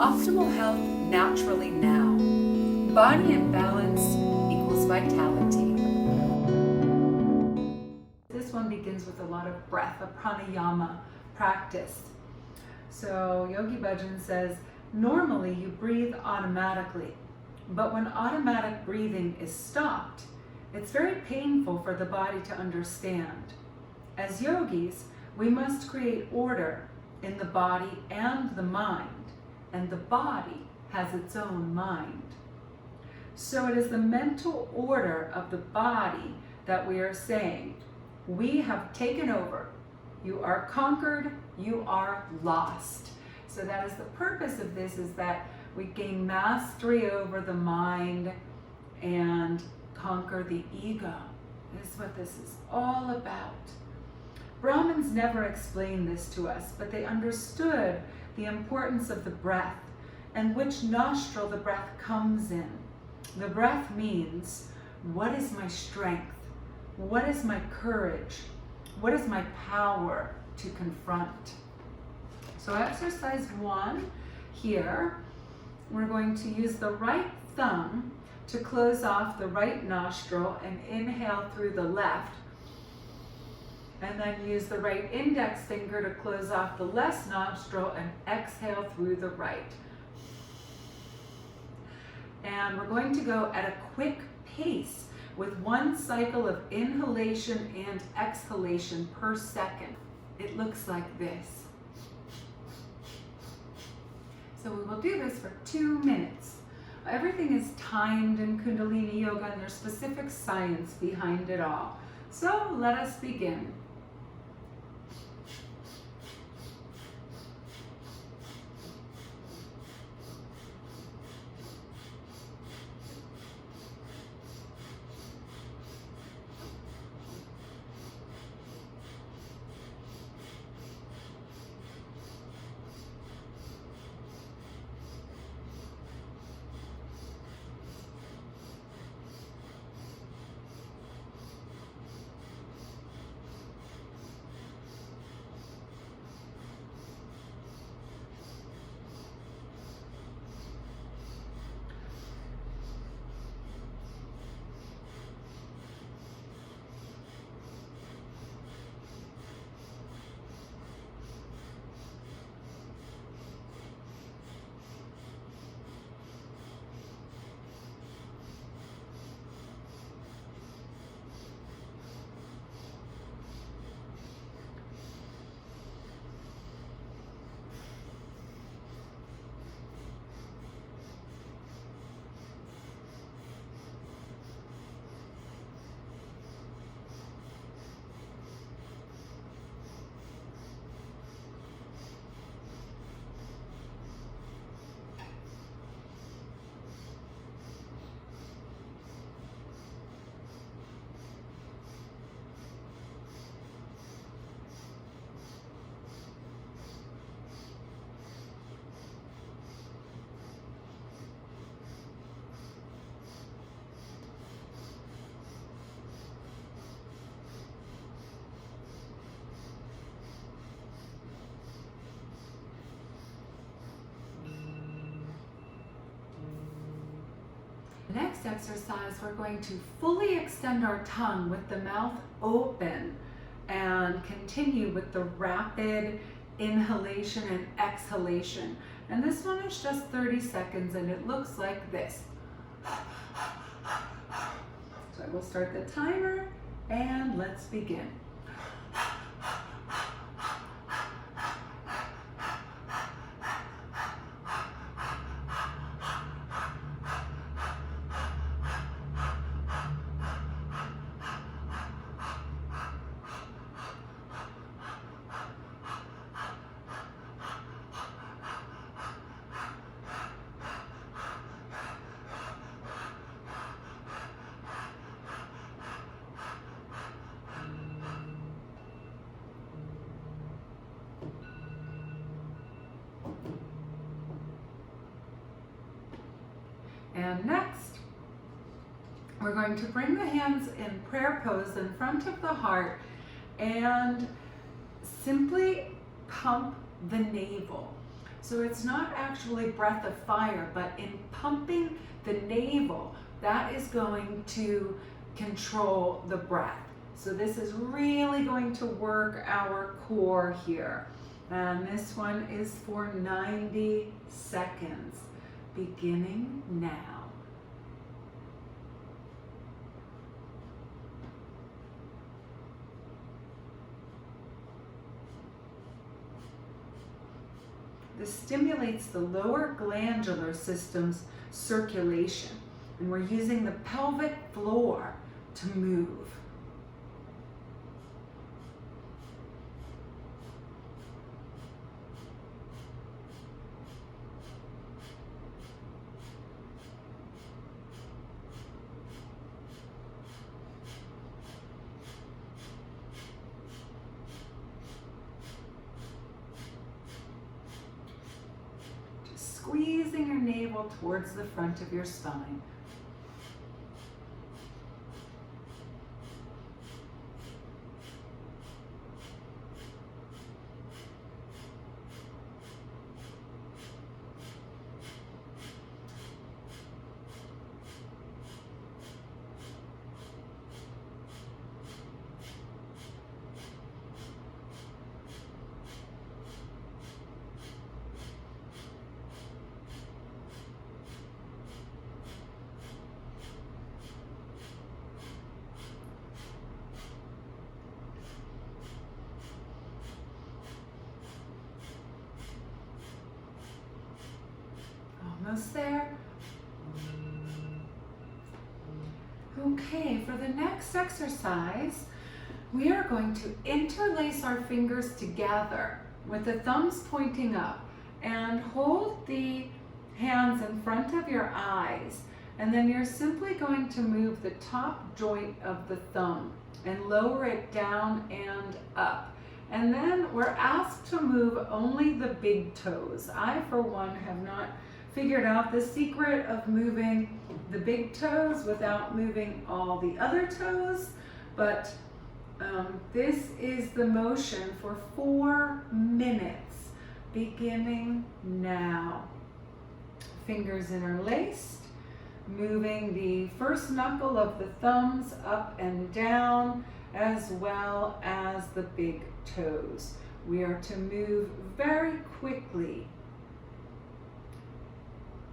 Optimal health naturally now. Body in balance equals vitality. This one begins with a lot of breath, a pranayama practice. So Yogi Bhajan says, normally you breathe automatically, but when automatic breathing is stopped, it's very painful for the body to understand. As yogis, we must create order in the body and the mind, and the body has its own mind. So it is the mental order of the body that we are saying, we have taken over. You are conquered, you are lost. So that is the purpose of this, is that we gain mastery over the mind and conquer the ego. This is what this is all about. Brahmins never explained this to us, but they understood the importance of the breath and which nostril the breath comes in. The breath means, what is my strength? What is my courage? What is my power to confront? So exercise 1 here, we're going to use the right thumb to close off the right nostril and inhale through the left. And then use the right index finger to close off the left nostril and exhale through the right. And we're going to go at a quick pace with 1 cycle of inhalation and exhalation per second. It looks like this. So we will do this for 2 minutes. Everything is timed in Kundalini Yoga, and there's specific science behind it all. So let us begin. Next exercise, we're going to fully extend our tongue with the mouth open and continue with the rapid inhalation and exhalation. And this one is just 30 seconds and it looks like this. So I will start the timer and let's begin. And next, we're going to bring the hands in prayer pose in front of the heart and simply pump the navel. So it's not actually breath of fire, but in pumping the navel, that is going to control the breath. So this is really going to work our core here. And this one is for 90 seconds, beginning now. This stimulates the lower glandular system's circulation, and we're using the pelvic floor to move. Squeezing your navel towards the front of your spine. Almost there. Okay, for the next exercise, we are going to interlace our fingers together with the thumbs pointing up and hold the hands in front of your eyes. And then you're simply going to move the top joint of the thumb and lower it down and up. And then we're asked to move only the big toes. I, for one, have not figured out the secret of moving the big toes without moving all the other toes, but this is the motion for 4 minutes, beginning now. Fingers interlaced, moving the first knuckle of the thumbs up and down, as well as the big toes. We are to move very quickly.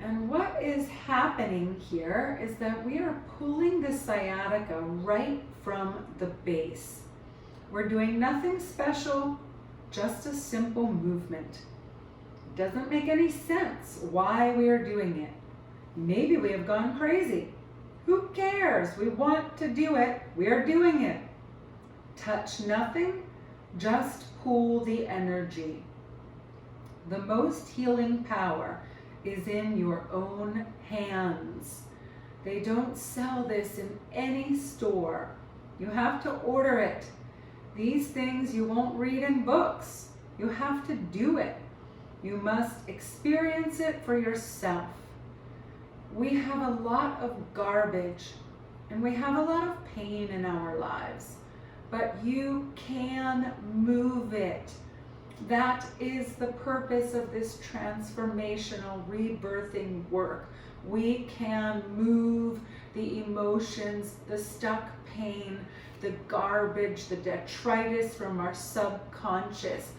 And what is happening here is that we are pulling the sciatica right from the base. We're doing nothing special, just a simple movement. It doesn't make any sense why we are doing it. Maybe we have gone crazy. Who cares? We want to do it. We are doing it. Touch nothing, just pull the energy. The most healing power is in your own hands. They don't sell this in any store. You have to order it. These things you won't read in books. You have to do it. You must experience it for yourself. We have a lot of garbage and we have a lot of pain in our lives, but you can move it. That is the purpose of this transformational rebirthing work. We can move the emotions, the stuck pain, the garbage, the detritus from our subconscious.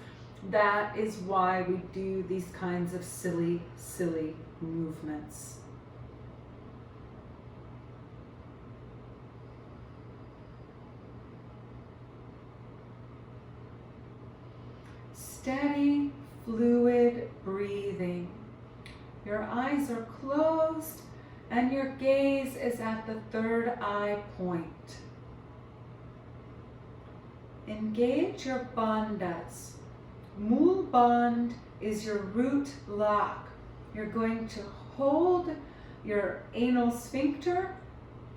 That is why we do these kinds of silly, silly movements. Steady, fluid breathing. Your eyes are closed and your gaze is at the third eye point. Engage your bandhas. Mool bandh is your root lock. You're going to hold your anal sphincter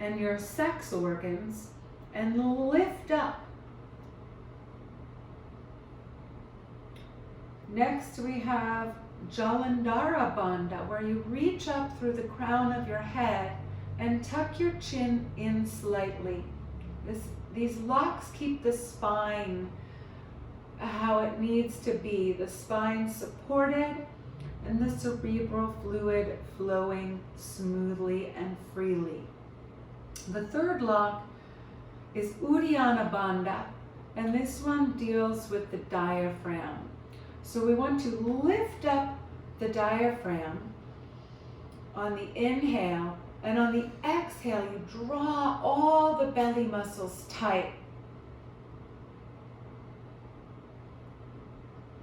and your sex organs and lift up. Next we have Jalandhara Bandha, where you reach up through the crown of your head and tuck your chin in slightly. These locks keep the spine how it needs to be, the spine supported, and the cerebral fluid flowing smoothly and freely. The third lock is Uddiyana Bandha, and this one deals with the diaphragm. So we want to lift up the diaphragm on the inhale, and on the exhale you draw all the belly muscles tight.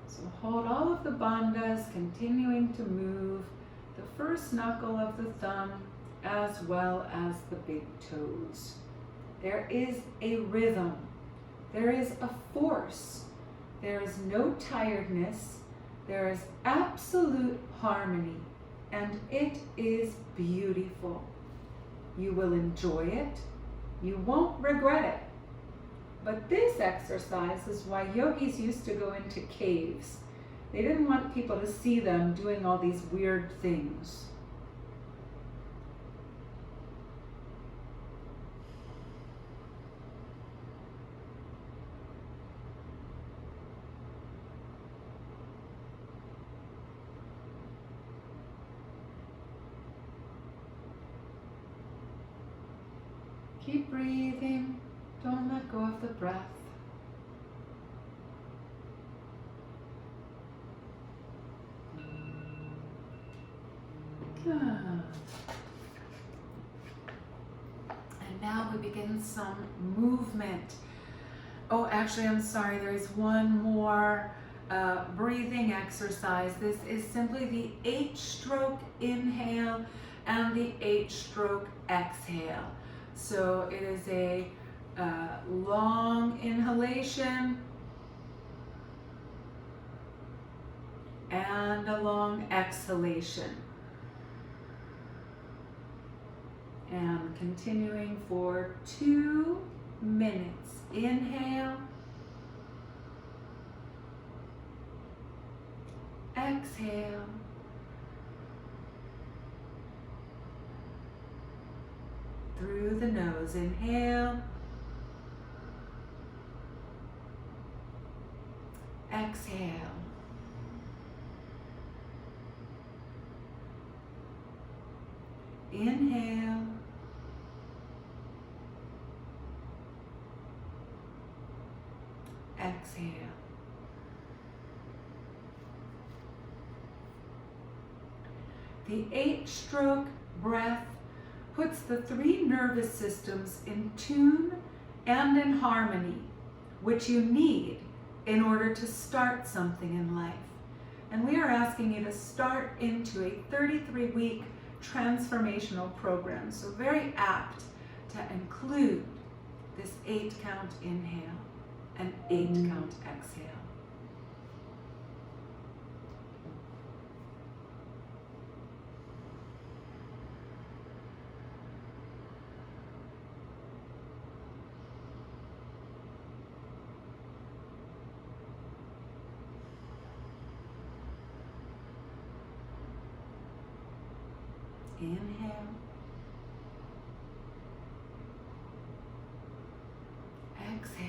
So hold all of the bandhas, continuing to move the first knuckle of the thumb as well as the big toes. There is a rhythm. There is a force. There is no tiredness. There is absolute harmony, and it is beautiful. You will enjoy it. You won't regret it. But this exercise is why yogis used to go into caves. They didn't want people to see them doing all these weird things. Keep breathing. Don't let go of the breath. Good. And now we begin some movement. Oh, actually, I'm sorry. There is one more breathing exercise. This is simply the H-stroke inhale and the H-stroke exhale. So it is a long inhalation and a long exhalation. And continuing for 2 minutes. Inhale. Exhale. Through the nose. Inhale. Exhale. Inhale. Exhale. The H-stroke breath puts the 3 nervous systems in tune and in harmony, which you need in order to start something in life. And we are asking you to start into a 33-week transformational program. So very apt to include this 8-count inhale and 8-count exhale. Inhale. Exhale.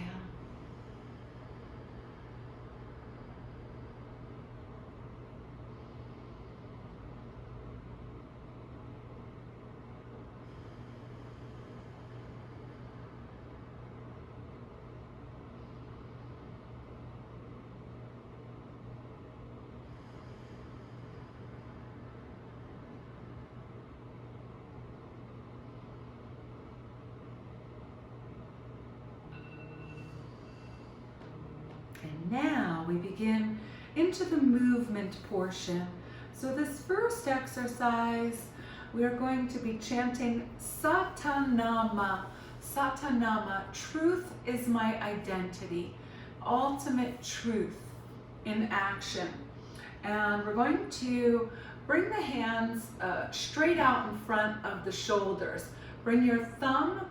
And now we begin into the movement portion. So this first exercise, we are going to be chanting Satanama. Satanama, truth is my identity, ultimate truth in action. And we're going to bring the hands straight out in front of the shoulders. Bring your thumb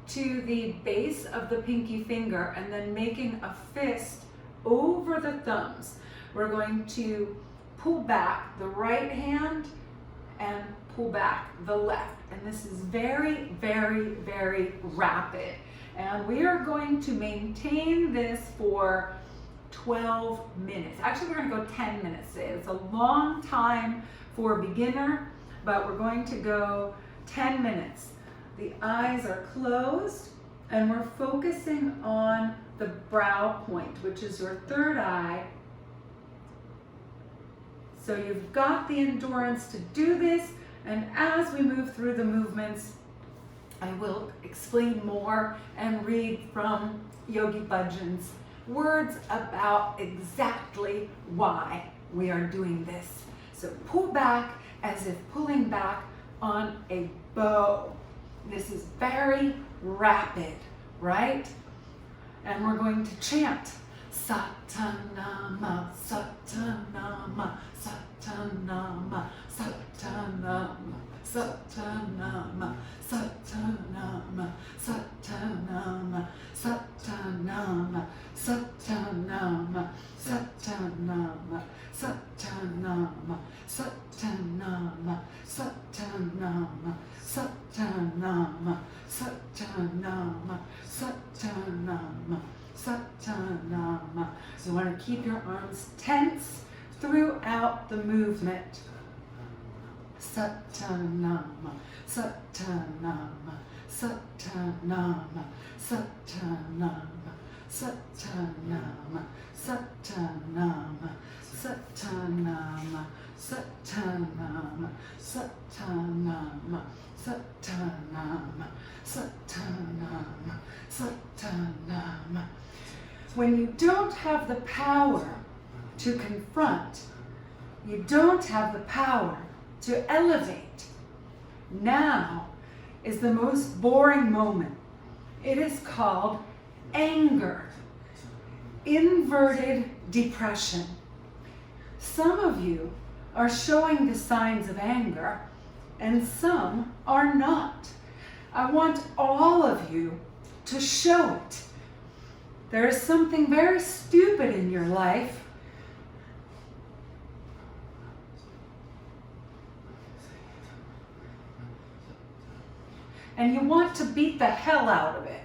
to the base of the pinky finger and then making a fist over the thumbs. We're going to pull back the right hand and pull back the left. And this is very, very, very rapid. And we are going to maintain this for 12 minutes. Actually, we're going to go 10 minutes today. It's a long time for a beginner, but we're going to go 10 minutes. The eyes are closed and we're focusing on the brow point, which is your third eye. So you've got the endurance to do this, and as we move through the movements, I will explain more and read from Yogi Bhajan's words about exactly why we are doing this. So pull back as if pulling back on a bow. This is very rapid, right? And we're going to chant Satanama, Satanama, Satanama, Satanama, Satanama, Satanama, Satanama, Satanama, Satanama, Satanama, Satanama, Satanama, Satanama, Satanama, Satanama, Satanama, Satanama. So you want to keep your arms tense throughout the movement. Satanama, Satanama, Satanama, Satanama, Satanama, Satanama, Satanama, Satanama, Satanama, Satanama, Satanama, Satanama. When you don't have the power to confront, you don't have the power to elevate, now is the most boring moment. It is called anger, inverted depression. Some of you are showing the signs of anger and some are not. I want all of you to show it. There is something very stupid in your life and you want to beat the hell out of it.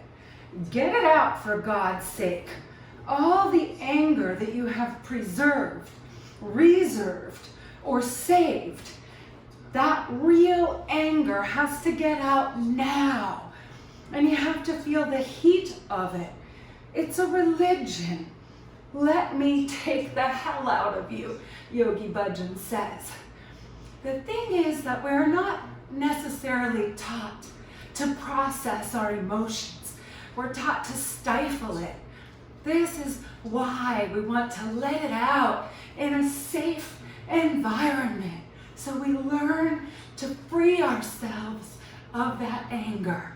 Get it out for God's sake. All the anger that you have preserved, reserved, or saved, that real anger has to get out now. And you have to feel the heat of it. It's a religion. Let me take the hell out of you, Yogi Bhajan says. The thing is that we're not necessarily taught to process our emotions. We're taught to stifle it. This is why we want to let it out in a safe environment, so we learn to free ourselves of that anger.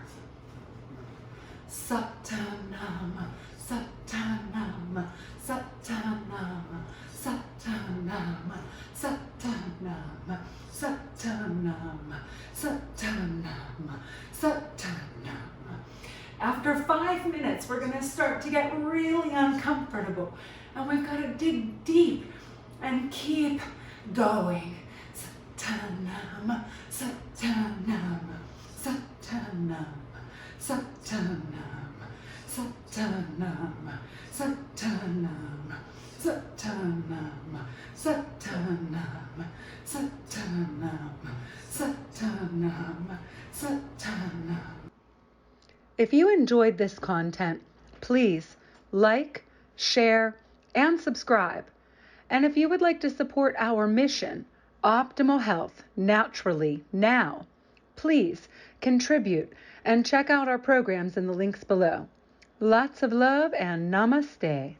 Satanama, Satanama, Satanama, Satanama, Satanama, Satanama, Satanama, Satanama. After 5 minutes, we're going to start to get really uncomfortable, and we've got to dig deep and keep going. Satanama, Satanama, Satanama, Satanama, Satanama, Satanama, Satanama, Satanama, Satanama, Satanama, Satanama. If you enjoyed this content, please like, share, and subscribe. And if you would like to support our mission, Optimal Health Naturally Now, please contribute and check out our programs in the links below. Lots of love and namaste.